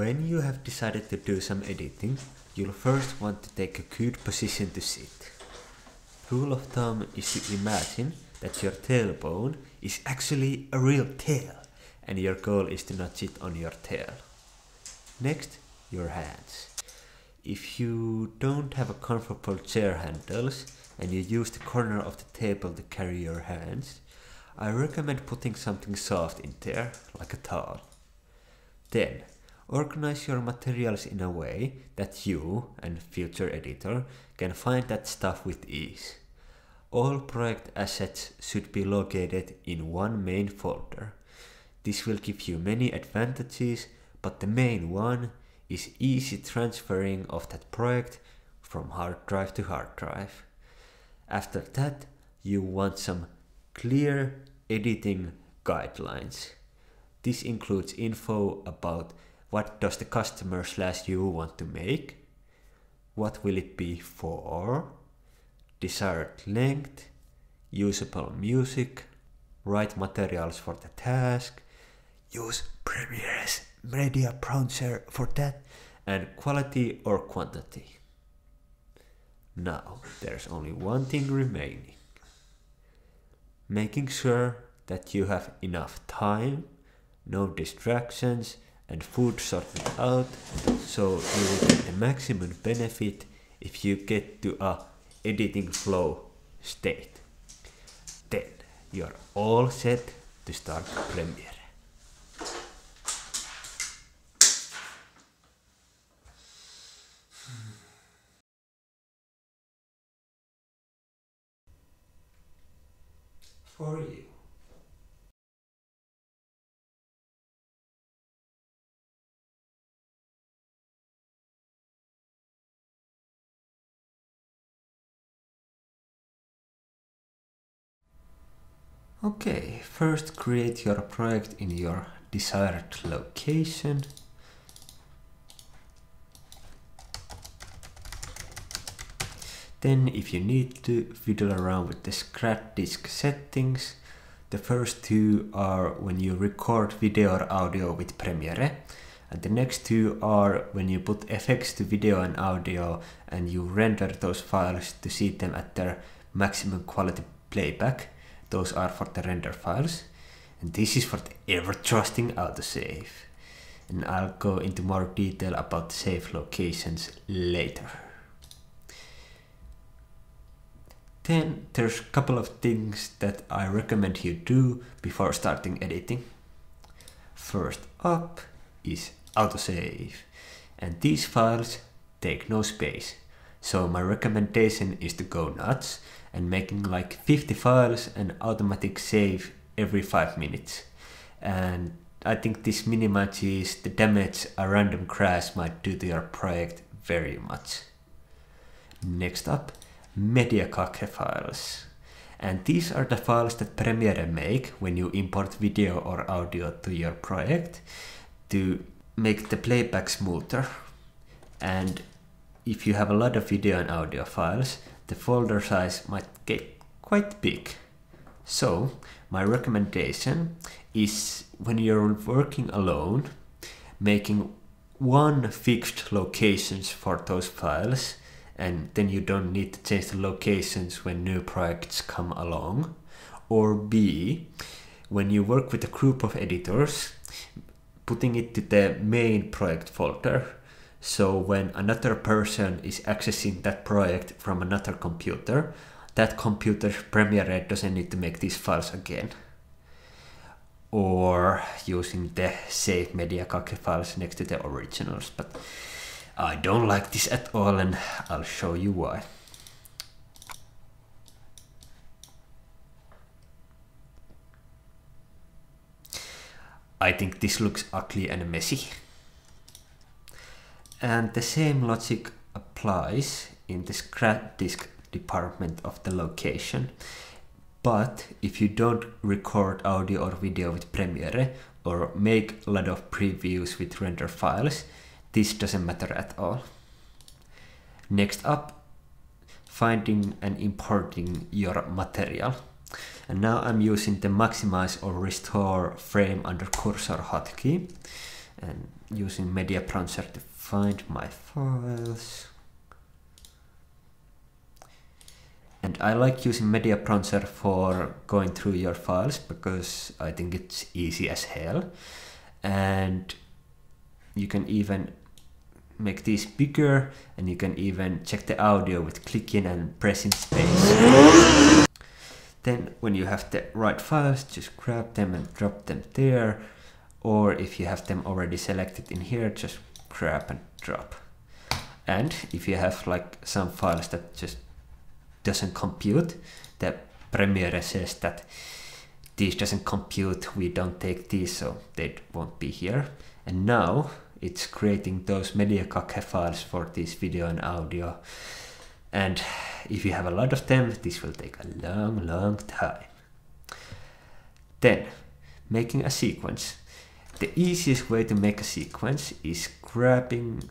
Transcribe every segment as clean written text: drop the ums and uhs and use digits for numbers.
When you have decided to do some editing, you'll first want to take a good position to sit. Rule of thumb is to imagine that your tailbone is actually a real tail, and your goal is to not sit on your tail. Next, your hands. If you don't have a comfortable chair handles and you use the corner of the table to carry your hands, I recommend putting something soft in there, like a towel. Then, organize your materials in a way that you and future editor can find that stuff with ease. All project assets should be located in one main folder. This will give you many advantages, but the main one is easy transferring of that project from hard drive to hard drive. After that, you want some clear editing guidelines. This includes info about what does the customer/you want to make, what will it be for, desired length, usable music, right materials for the task, use Premiere's Media Brownser for that, and quality or quantity. Now, there's only one thing remaining. Making sure that you have enough time, no distractions, and food sorted out, so you will get the maximum benefit if you get to a editing flow state. Then you're all set to start Premiere. For you. Okay, first create your project in your desired location. Then, if you need to fiddle around with the scratch disk settings, the first two are when you record video or audio with Premiere, and the next two are when you put effects to video and audio and you render those files to see them at their maximum quality playback. Those are for the render files, and this is for the ever-trusting autosave. And I'll go into more detail about the save locations later. Then there's a couple of things that I recommend you do before starting editing. First up is autosave, and these files take no space. So my recommendation is to go nuts and making like 50 files and automatic save every 5 minutes. And I think this minimizes the damage a random crash might do to your project very much. Next up, mediacode files. And these are the files that Premiere make when you import video or audio to your project to make the playback smoother. And if you have a lot of video and audio files, the folder size might get quite big. So my recommendation is when you're working alone, making one fixed locations for those files, and then you don't need to change the locations when new projects come along. Or B, when you work with a group of editors, putting it to the main project folder. So when another person is accessing that project from another computer, that computer's Premiere doesn't need to make these files again. Or using the save mediacode files next to the originals, but I don't like this at all, and I'll show you why. I think this looks ugly and messy. And the same logic applies in the scratch disk department of the location. But if you don't record audio or video with Premiere or make a lot of previews with render files, this doesn't matter at all. Next up, finding and importing your material. And now I'm using the maximize or restore frame under cursor hotkey. And using Media Brownser to find my files. And I like using Media Brownser for going through your files because I think it's easy as hell. And you can even make these bigger, and you can even check the audio with clicking and pressing space. Then when you have the right files, just grab them and drop them there. Or if you have them already selected in here, just grab and drop. And if you have like some files that just doesn't compute, the Premiere says that these doesn't compute, we don't take these, so they won't be here. And now it's creating those media files for this video and audio. And if you have a lot of them, this will take a long time. Then, making a sequence. The easiest way to make a sequence is grabbing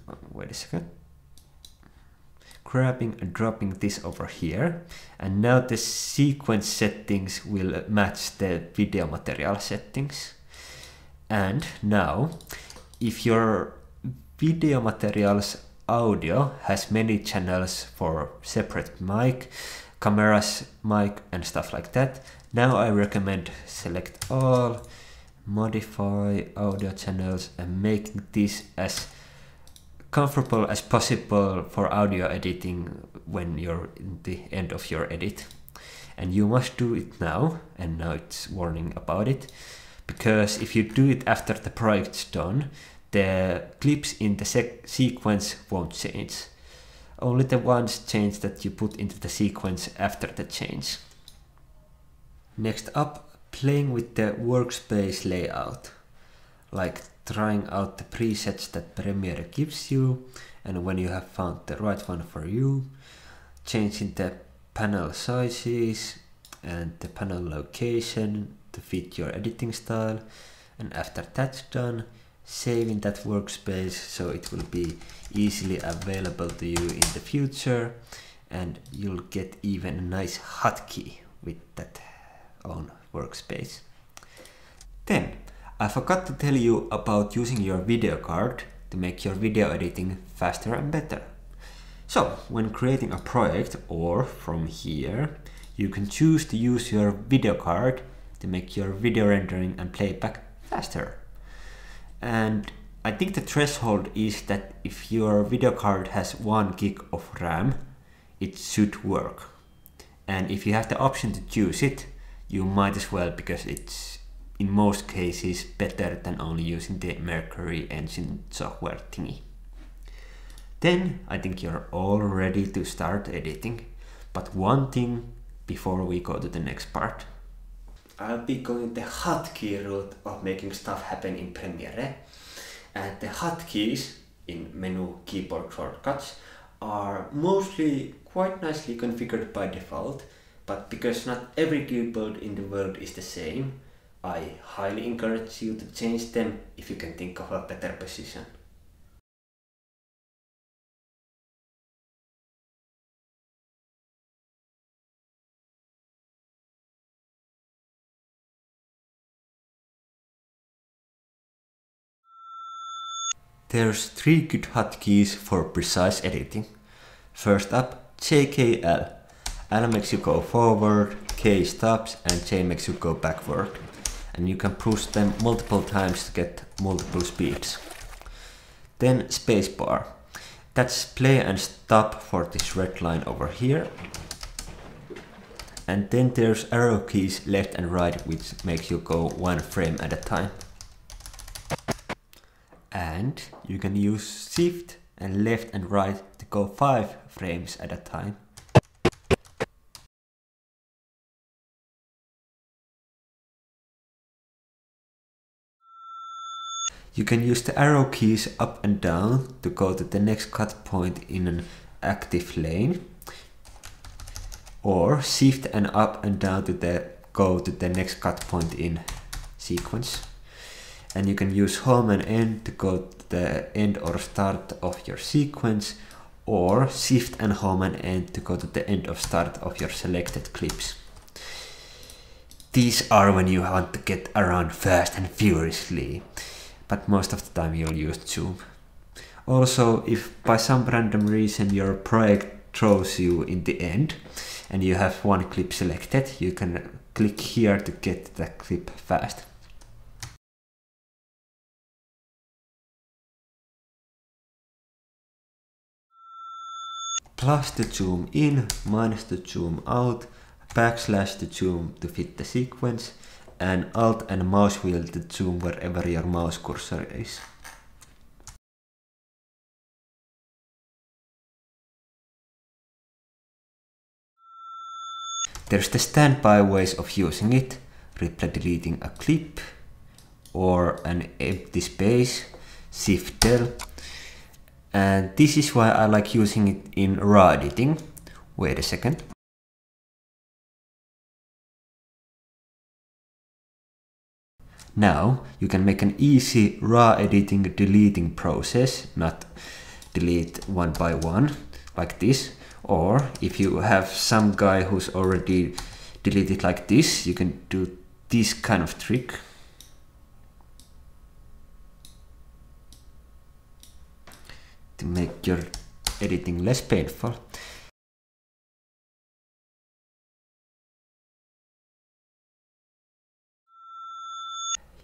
and dropping this over here. And now the sequence settings will match the video material settings. And now, if your video materials audio has many channels for separate mic, cameras, mic and stuff like that, now I recommend select all, modify audio channels and making this as comfortable as possible for audio editing when you're in the end of your edit. And you must do it now, and now it's warning about it, because if you do it after the project's done, the clips in the sequence won't change. Only the ones change that you put into the sequence after the change. Next up, playing with the workspace layout, like trying out the presets that Premiere gives you, and when you have found the right one for you, changing the panel sizes and the panel location to fit your editing style, and after that's done, saving that workspace so it will be easily available to you in the future, and you'll get even a nice hotkey with that own workspace. Then I forgot to tell you about using your video card to make your video editing faster and better. So when creating a project, or from here, you can choose to use your video card to make your video rendering and playback faster. And I think the threshold is that if your video card has 1 gig of RAM, it should work. And if you have the option to choose it, you might as well, because it's in most cases better than only using the Mercury engine software thingy. Then I think you're all ready to start editing. But one thing before we go to the next part. I'll be going the hotkey route of making stuff happen in Premiere. And the hotkeys in menu keyboard shortcuts are mostly quite nicely configured by default, but because not every keyboard in the world is the same, I highly encourage you to change them if you can think of a better position. There's 3 good hotkeys for precise editing. First up, JKL. L makes you go forward, K stops, and J makes you go backward. And you can push them multiple times to get multiple speeds. Then spacebar. That's play and stop for this red line over here. And then there's arrow keys left and right, which makes you go 1 frame at a time. And you can use shift and left and right to go 5 frames at a time. You can use the arrow keys up and down to go to the next cut point in an active lane, or shift and up and down to go to the next cut point in sequence. And you can use home and end to go to the end or start of your sequence, or shift and home and end to go to the end or start of your selected clips. These are when you want to get around fast and furiously. but most of the time you'll use zoom. Also, if by some random reason your project throws you in the end and you have one clip selected, you can click here to get that clip fast. Plus to zoom in, minus to zoom out, backslash to zoom to fit the sequence, and Alt and mouse wheel to zoom wherever your mouse cursor is. There's the standby ways of using it, reply deleting a clip or an empty space, Shift Del. And this is why I like using it in raw editing. Wait a second. Now you can make an easy raw editing deleting process, not delete one by one like this. Or if you have some guy who's already deleted like this, you can do this kind of trick. To make your editing less painful.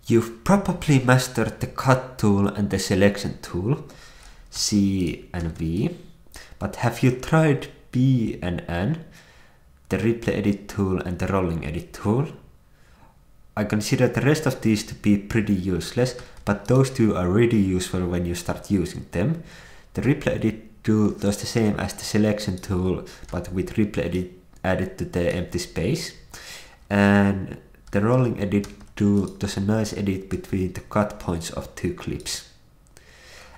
You've probably mastered the cut tool and the selection tool, C and V, but have you tried B and N, the replay edit tool and the rolling edit tool? I consider the rest of these to be pretty useless, but those two are really useful when you start using them. The replay edit tool does the same as the selection tool, but with replay edit added to the empty space. And the rolling edit tool does a nice edit between the cut points of two clips.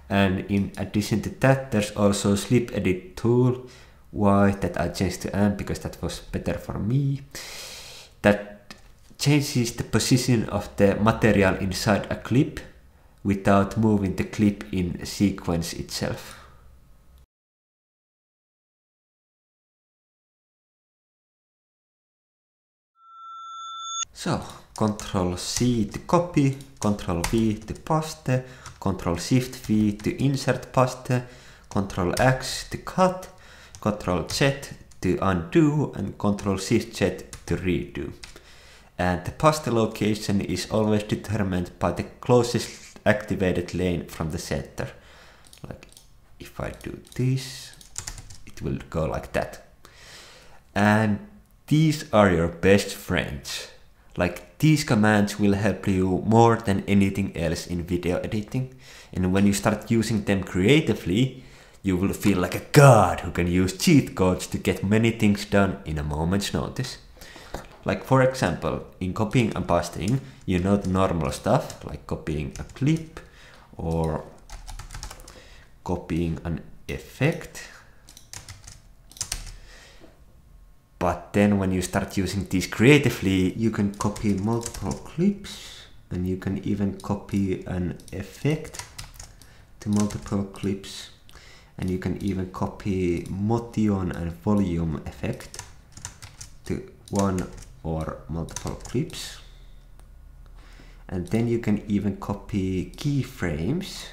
And in addition to that, there's also slip edit tool. Why that I changed to N, because that was better for me. That changes the position of the material inside a clip without moving the clip in sequence itself. So, Ctrl C to copy, Ctrl V to paste, Ctrl Shift V to insert paste, Ctrl X to cut, Ctrl Z to undo, and Ctrl Shift Z to redo. And the paste location is always determined by the closest activated lane from the center. Like if I do this, it will go like that. And these are your best friends. Like these commands will help you more than anything else in video editing. And when you start using them creatively, you will feel like a god who can use cheat codes to get many things done in a moment's notice. Like for example, in copying and pasting, you know the normal stuff, like copying a clip or copying an effect. But then when you start using these creatively, you can copy multiple clips and you can even copy an effect to multiple clips. And you can even copy motion and volume effect to one or multiple clips. And then you can even copy keyframes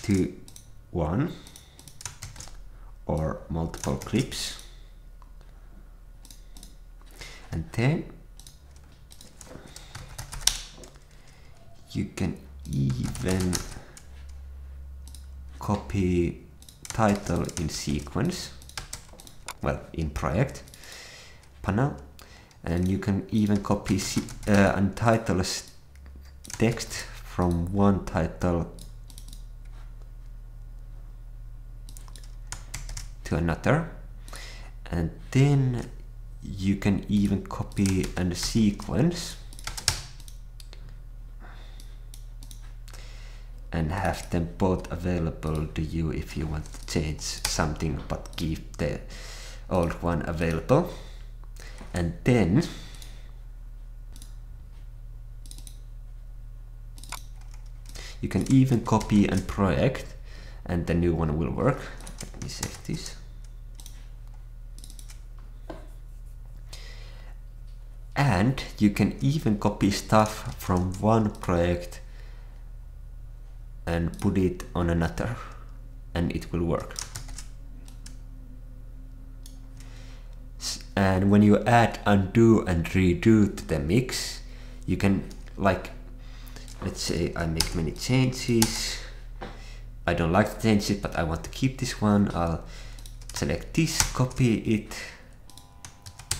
to one or multiple clips. And then you can even copy title in sequence, well, in project panel, and you can even copy and title text from one title to another, and then you can even copy and sequence and have them both available to you if you want to change something but keep the old one available. And then you can even copy and project and the new one will work. Let me save this. And you can even copy stuff from one project and put it on another, and it will work. And when you add undo and redo to the mix, you can, like, let's say I make many changes. I don't like the changes, but I want to keep this one. I'll select this, copy it,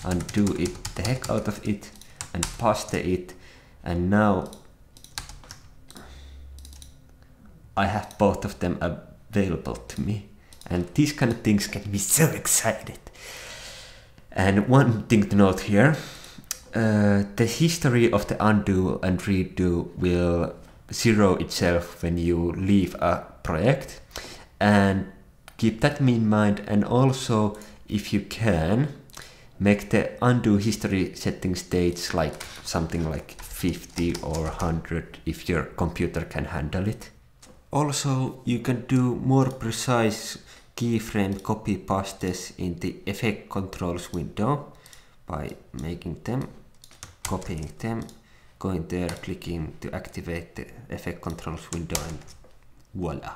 undo it, the heck out of it, and paste it. And now I have both of them available to me. And these kind of things get me so excited. And one thing to note here, the history of the undo and redo will zero itself when you leave a project, and keep that in mind. And also, if you can, make the undo history setting states like something like 50 or 100 if your computer can handle it. Also, you can do more precise keyframe copy pastes in the effect controls window by making them, copying them, going there, clicking to activate the effect controls window, and voila.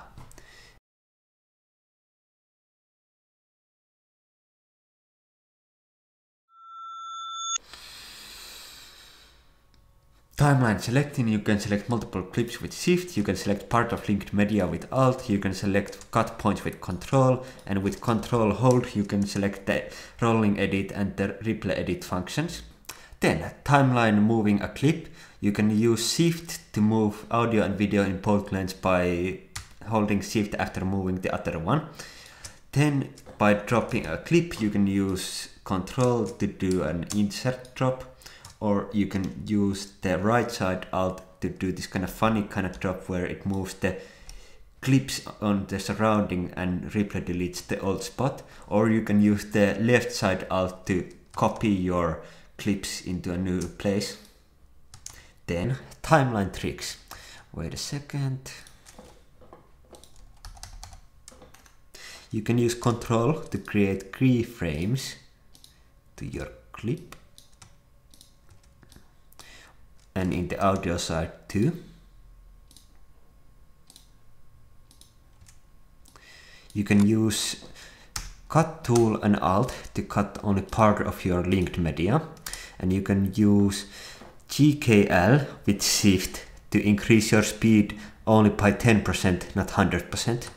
Timeline selecting, you can select multiple clips with Shift, you can select part of linked media with Alt, you can select cut points with Ctrl, and with Ctrl hold you can select the rolling edit and the replay edit functions. Then timeline moving a clip, you can use Shift to move audio and video in both lanes by holding Shift after moving the other one. Then by dropping a clip you can use Ctrl to do an insert drop, or you can use the right side Alt to do this kind of funny kind of drop where it moves the clips on the surrounding and replay deletes the old spot, or you can use the left side Alt to copy your clips into a new place. Then timeline tricks. Wait a second. You can use Ctrl to create keyframes to your clip, and in the audio side too. You can use Cut tool and Alt to cut only part of your linked media, and you can use GKL with Shift to increase your speed only by 10%, not 100%.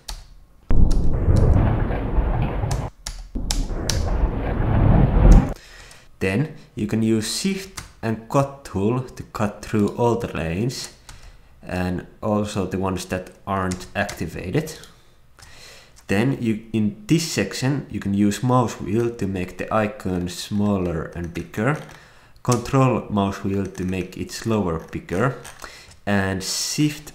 Then you can use Shift and Cut tool to cut through all the lanes, and also the ones that aren't activated. Then in this section you can use mouse wheel to make the icon smaller and bigger, Control mouse wheel to make it slower bigger, and Shift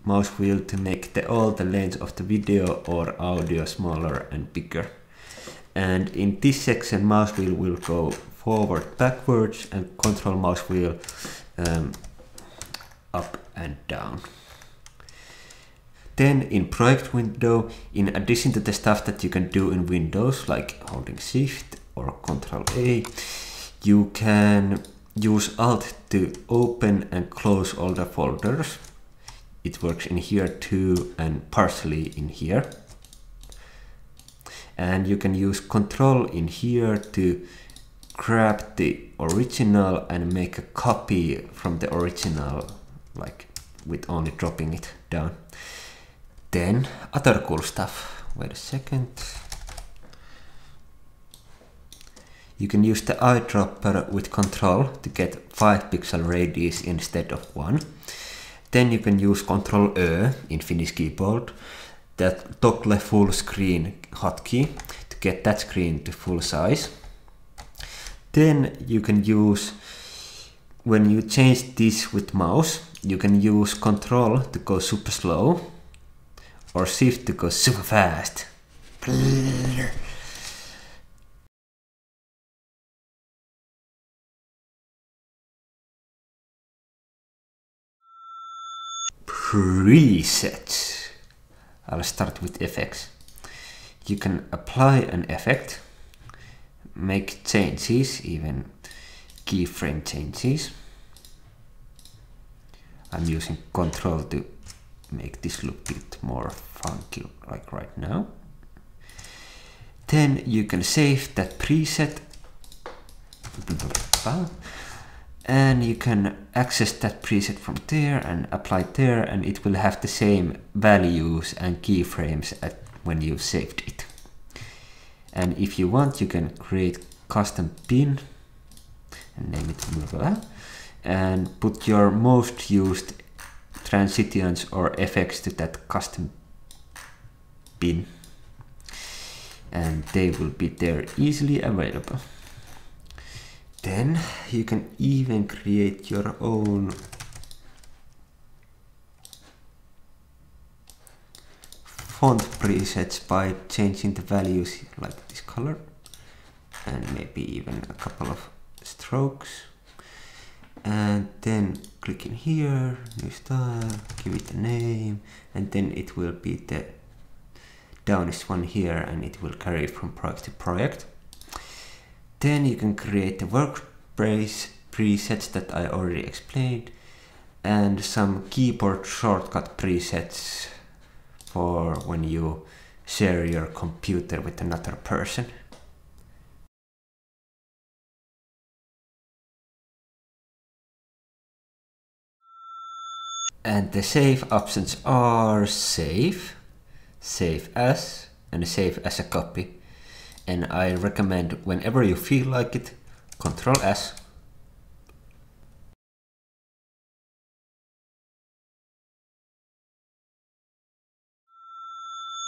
mouse wheel to make all the lanes of the video or audio smaller and bigger. And in this section mouse wheel will go forward, backwards, and Control mouse wheel up and down. Then in project window, in addition to the stuff that you can do in Windows, like holding Shift or Control A, you can use Alt to open and close all the folders. It works in here too, and partially in here. And you can use Control in here to grab the original and make a copy from the original, like with only dropping it down. Then other cool stuff. Wait a second. You can use the eyedropper with Control to get 5 pixel radius instead of 1. Then you can use Ctrl Ö in Finnish keyboard, that toggle full screen hotkey, to get that screen to full size. Then you can use, when you change this with mouse, you can use Control to go super slow, or Shift to go super fast. Presets. I'll start with effects. You can apply an effect, make changes, even keyframe changes. I'm using Ctrl to make this look a bit more funky like right now. Then you can save that preset and you can access that preset from there and apply it there, and it will have the same values and keyframes when you saved it. And if you want, you can create custom pin and name it and put your most used transitions or effects to that custom pin, and they will be there easily available. Then you can even create your own font presets by changing the values like this color and maybe even a couple of strokes. And then click in here, new style, give it a name, and then it will be the downest one here, and it will carry from project to project. Then you can create the workspace presets that I already explained, and some keyboard shortcut presets for when you share your computer with another person. And the save options are save, save as, and save as a copy. And I recommend whenever you feel like it, Ctrl S.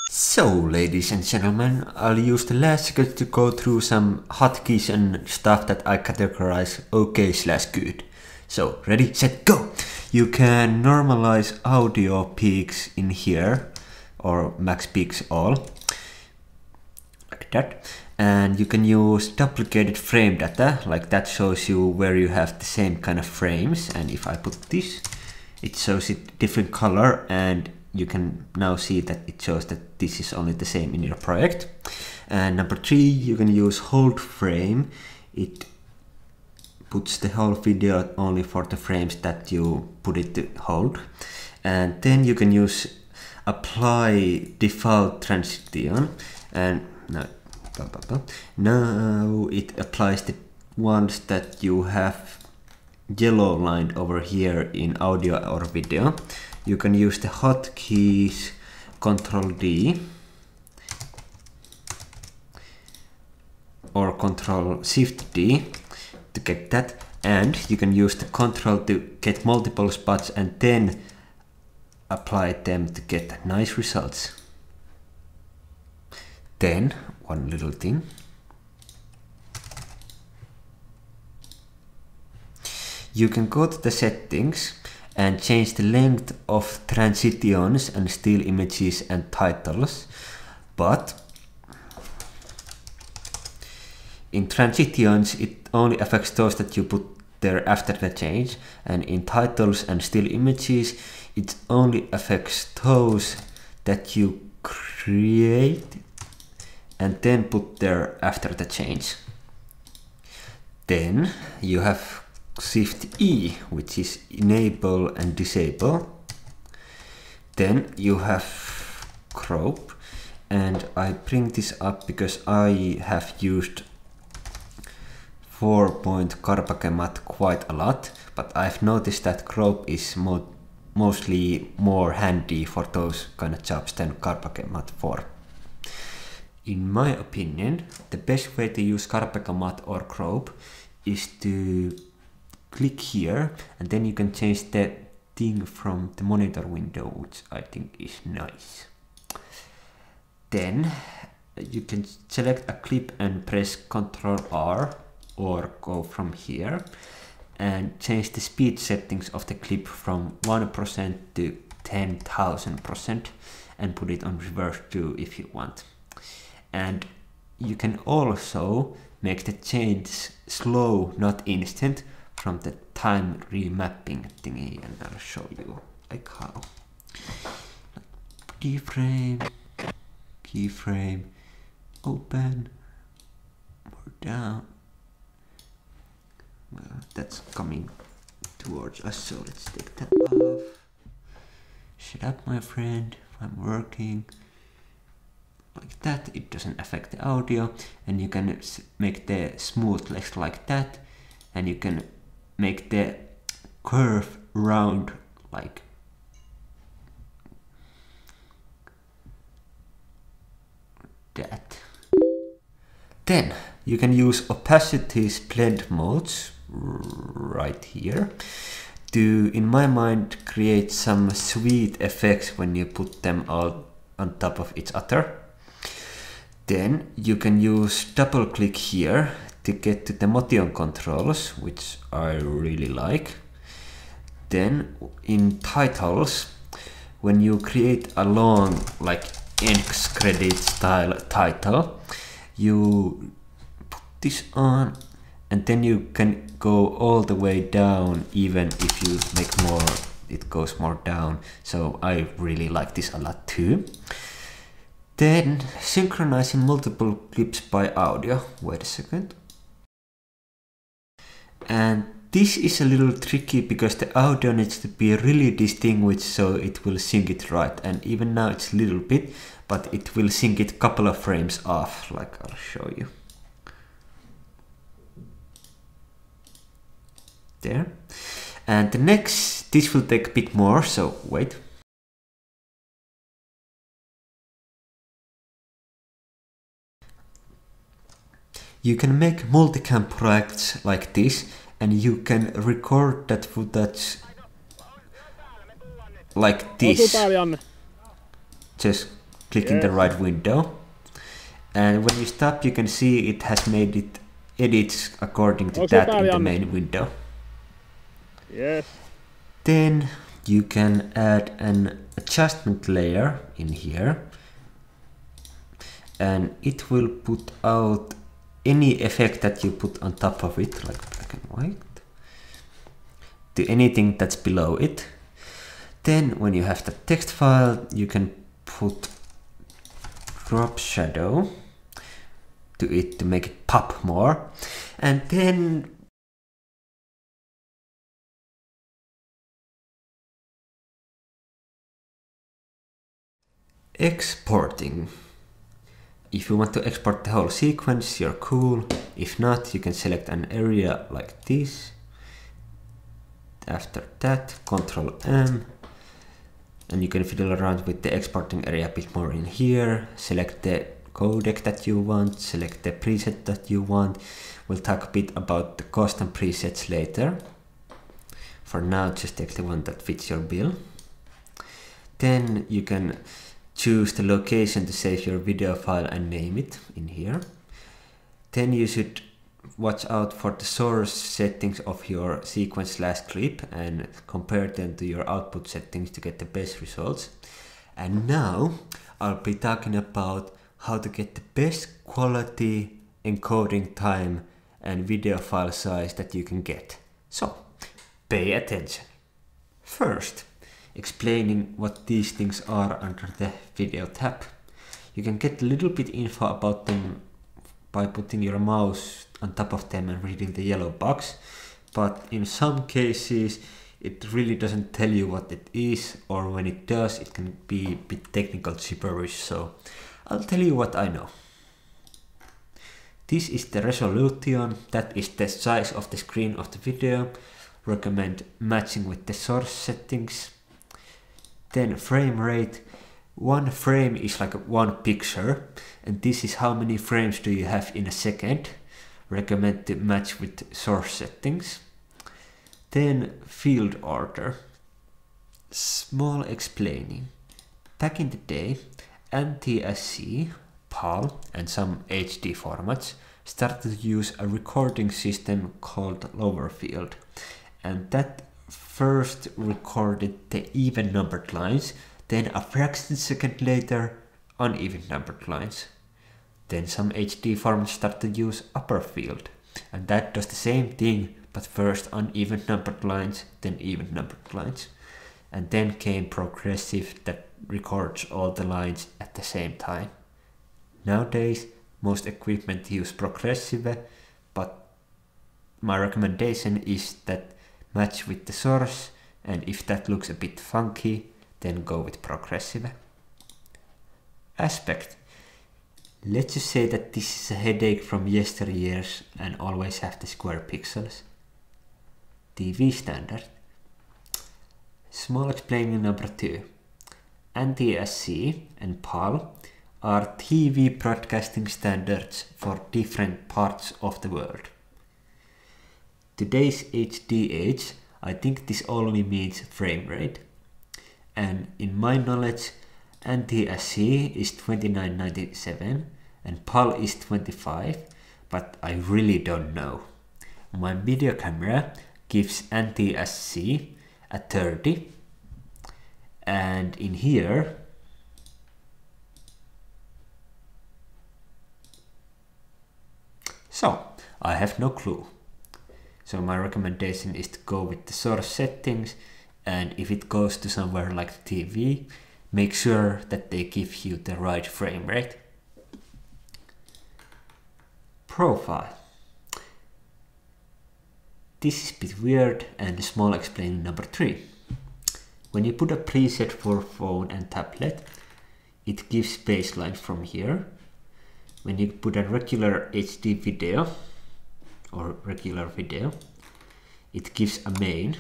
So, ladies and gentlemen, I'll use the last second to go through some hotkeys and stuff that I categorize OK/good. So, ready, set, go! You can normalize audio peaks in here, or max peaks all, like that. And you can use duplicated frame data, like that shows you where you have the same kind of frames. And if I put this, it shows it different color, and you can now see that it shows that this is only the same in your project. And number 3, you can use hold frame. It puts the whole video only for the frames that you put it to hold. And then you can use apply default transition, and now it applies the ones that you have yellow lined over here in audio or video. You can use the hotkeys Ctrl D or Ctrl Shift D to get that, and you can use the Ctrl to get multiple spots and then apply them to get nice results. Then one little thing, you can go to the settings and change the length of transitions and still images and titles, but in transitions it only affects those that you put there after the change, and in titles and still images it only affects those that you create and then put there after the change. Then you have Shift E, which is enable and disable. Then you have crop, and I bring this up because I have used 4-point Carpake matte quite a lot, but I've noticed that crop is mostly more handy for those kind of jobs than Carpake matte 4. In my opinion, the best way to use Carpake matte or crop is to click here, and then you can change the thing from the monitor window, which I think is nice. Then you can select a clip and press Ctrl R, or go from here and change the speed settings of the clip from 1% to 10,000% and put it on reverse too if you want. And you can also make the change slow, not instant, from the time remapping thingy, and I'll show you like how. Keyframe, open, more down. Well, that's coming towards us, so let's take that off. Shut up, my friend, I'm working. Like that, it doesn't affect the audio, and you can make the smooth text like that, and you can make the curve round like that. Then you can use opacity's blend modes right here to, in my mind, create some sweet effects when you put them all on top of each other. Then you can use double click here to get to the motion controls, which I really like. Then in titles, when you create a long like end credit style title, you put this on, and then you can go all the way down. Even if you make more, it goes more down. So I really like this a lot too. Then synchronizing multiple clips by audio. Wait a second. And this is a little tricky because the audio needs to be really distinguished so it will sync it right. And even now it's a little bit, but it will sync it a couple of frames off, like I'll show you. There. And the next, this will take a bit more, so wait. You can make multicam projects like this, and you can record that footage like this. Just clicking the right window. And when you stop, you can see it has made it edits according to that in the main window. Yes. Then you can add an adjustment layer in here, and it will put out any effect that you put on top of it, like black and white, to anything that's below it. Then when you have the text file, you can put drop shadow to it to make it pop more. And then exporting. If you want to export the whole sequence, you're cool. If not, you can select an area like this. After that, Ctrl M, and you can fiddle around with the exporting area a bit more in here. Select the codec that you want, select the preset that you want. We'll talk a bit about the custom presets later. For now, just take the one that fits your bill. Then you can choose the location to save your video file and name it in here. Then you should watch out for the source settings of your sequence/clip and compare them to your output settings to get the best results. And now I'll be talking about how to get the best quality encoding time and video file size that you can get. So pay attention. First, explaining what these things are under the video tab. You can get a little bit info about them by putting your mouse on top of them and reading the yellow box, but in some cases it really doesn't tell you what it is, or when it does, it can be a bit technical gibberish, so I'll tell you what I know. This is the resolution, that is the size of the screen of the video. Recommend matching with the source settings. Then frame rate. One frame is like one picture, and this is how many frames do you have in a second. Recommend to match with source settings. Then field order. Small explaining. Back in the day, NTSC, PAL and some HD formats started to use a recording system called lower field, and that first recorded the even numbered lines, then a fraction second later uneven numbered lines. Then some HD formats started to use upper field, and that does the same thing, but first uneven numbered lines, then even numbered lines. And then came progressive, that records all the lines at the same time. Nowadays most equipment use progressive, but my recommendation is that match with the source, and if that looks a bit funky, then go with progressive. Aspect. Let's just say that this is a headache from yesteryears and always have the square pixels. TV standard. Small explaining number 2. NTSC and PAL are TV broadcasting standards for different parts of the world. Today's HDH, I think this only means frame rate. And in my knowledge, NTSC is 29.97 and PAL is 25, but I really don't know. My video camera gives NTSC at 30, and in here so I have no clue. So my recommendation is to go with the source settings, and if it goes to somewhere like TV, make sure that they give you the right frame rate. Profile. This is a bit weird and a small explaining number 3. When you put a preset for phone and tablet, it gives baseline from here. When you put a regular HD video or regular video, it gives a main.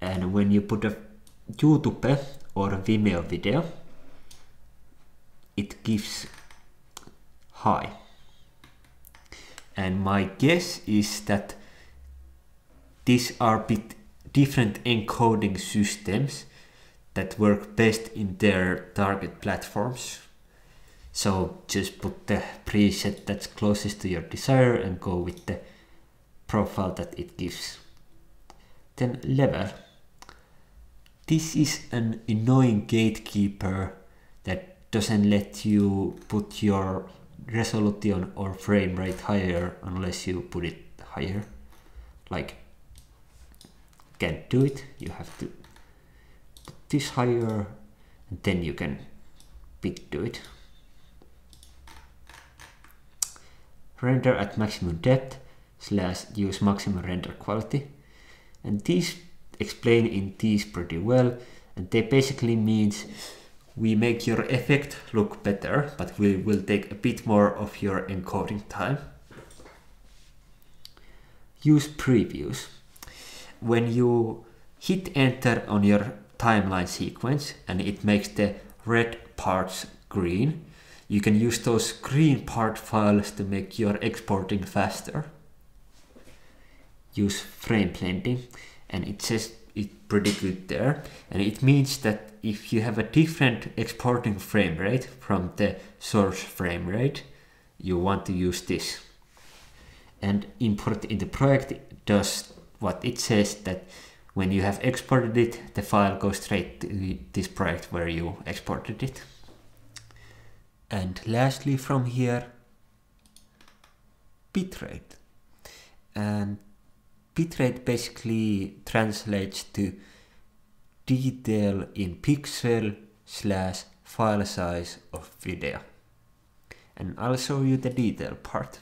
And when you put a YouTube or a Vimeo video, it gives high. And my guess is that these are a bit different encoding systems that work best in their target platforms. So just put the preset that's closest to your desire and go with the profile that it gives. Then level. This is an annoying gatekeeper that doesn't let you put your resolution or frame rate higher unless you put it higher. Like, can't do it, you have to put this higher and then you can do it. Render at maximum depth / use maximum render quality, and these explain in these pretty well, and they basically means we make your effect look better, but we will take a bit more of your encoding time. Use previews. When you hit enter on your timeline sequence and it makes the red parts green, you can use those green part files to make your exporting faster. Use frame blending, and it says it's pretty good there, and it means that if you have a different exporting frame rate from the source frame rate, you want to use this. And import in the project does what it says, that when you have exported it, the file goes straight to this project where you exported it. And lastly from here, bitrate. And bitrate basically translates to detail in pixel / file size of video. And I'll show you the detail part.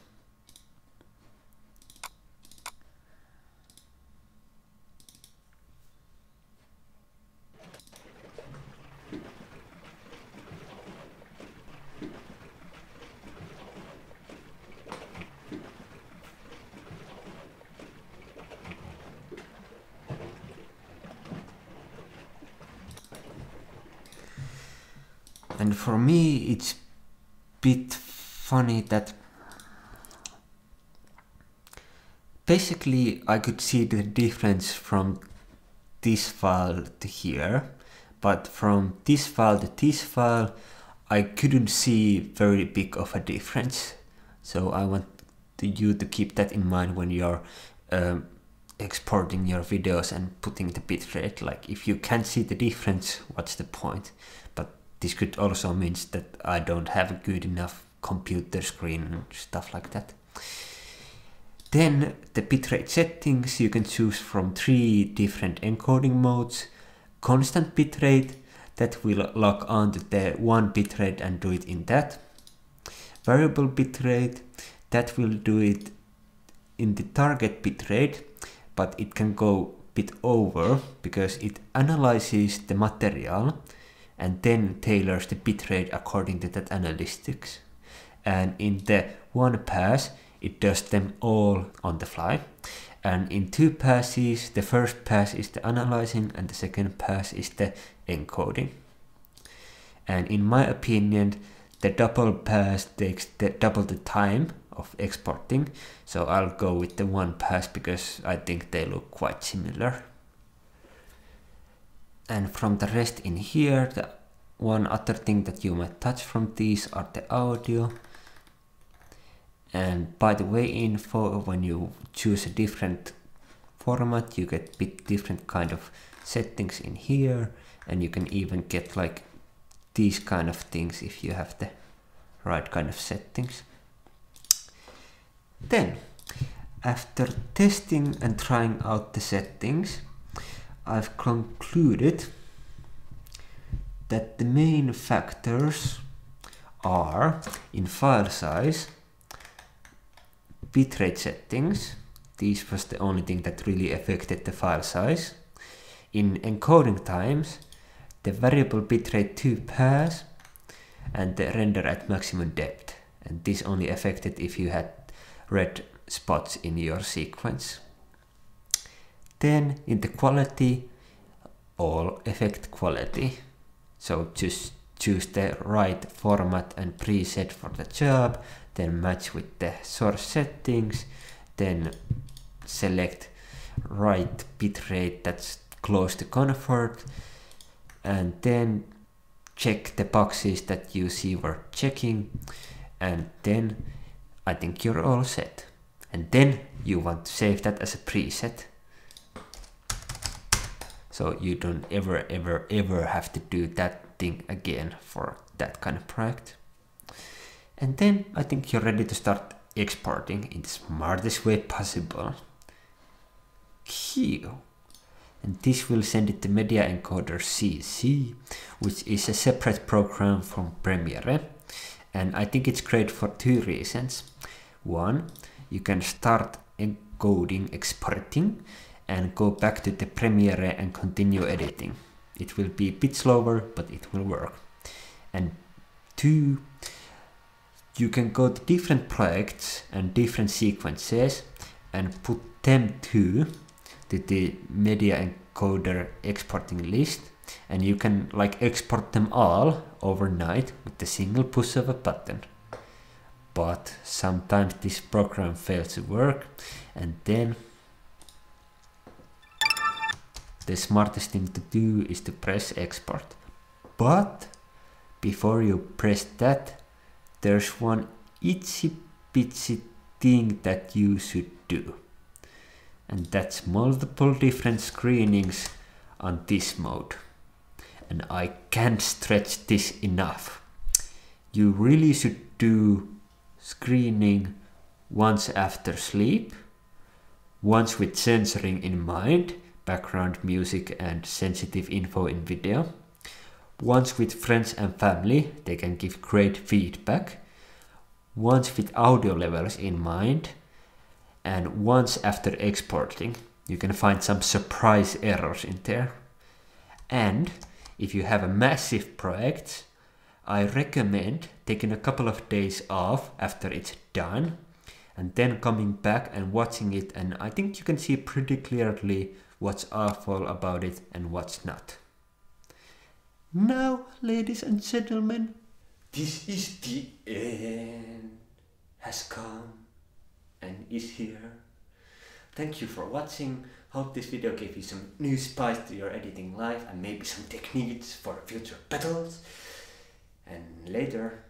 And for me, it's a bit funny that basically I could see the difference from this file to here, but from this file to this file, I couldn't see very big of a difference. So I want you to keep that in mind when you're exporting your videos and putting the bitrate. Like, if you can't see the difference, what's the point? But this could also mean that I don't have a good enough computer screen and stuff like that. Then the bitrate settings, you can choose from 3 different encoding modes. Constant bitrate, that will log on to the 1 bitrate and do it in that. Variable bitrate, that will do it in the target bitrate, but it can go bit over because it analyzes the material and then tailors the bitrate according to that analytics. And in the one pass, it does them all on the fly. And in two passes, the first pass is the analyzing and the second pass is the encoding. And in my opinion, the double pass takes double the time of exporting, so I'll go with the one pass because I think they look quite similar. And from the rest in here, the one other thing that you might touch from these are the audio. And by the way, info, when you choose a different format, you get a bit different kind of settings in here, and you can even get like these kind of things if you have the right kind of settings. Then, after testing and trying out the settings, I've concluded that the main factors are in file size, bitrate settings, this was the only thing that really affected the file size, in encoding times, the variable bitrate to pass, and the render at maximum depth. And this only affected if you had red spots in your sequence. Then in the quality, all affect quality. So just choose the right format and preset for the job, then match with the source settings, then select right bitrate that's close to comfort, and then check the boxes that you see were checking, and then I think you're all set. And then you want to save that as a preset, so you don't ever have to do that thing again for that kind of project. And then I think you're ready to start exporting in the smartest way possible. Cue. And this will send it to Media Encoder CC, which is a separate program from Premiere. And I think it's great for two reasons. One, you can start encoding, exporting, and go back to the Premiere and continue editing. It will be a bit slower, but it will work. And two, you can go to different projects and different sequences and put them to the Media Encoder exporting list, and you can like export them all overnight with the single push of a button. But sometimes this program fails to work, and then the smartest thing to do is to press export. But before you press that, there's one itsy bitsy thing that you should do. And that's multiple different screenings on this mode. And I can't stretch this enough. You really should do screening once after sleep, once with censoring in mind, background music and sensitive info in video, once with friends and family, they can give great feedback, once with audio levels in mind, and once after exporting. You can find some surprise errors in there. And if you have a massive project, I recommend taking a couple of days off after it's done and then coming back and watching it, and I think you can see pretty clearly what's awful about it and what's not. Now, ladies and gentlemen, this is the end. Has come and is here. Thank you for watching. Hope this video gave you some new spice to your editing life and maybe some techniques for future battles. And later,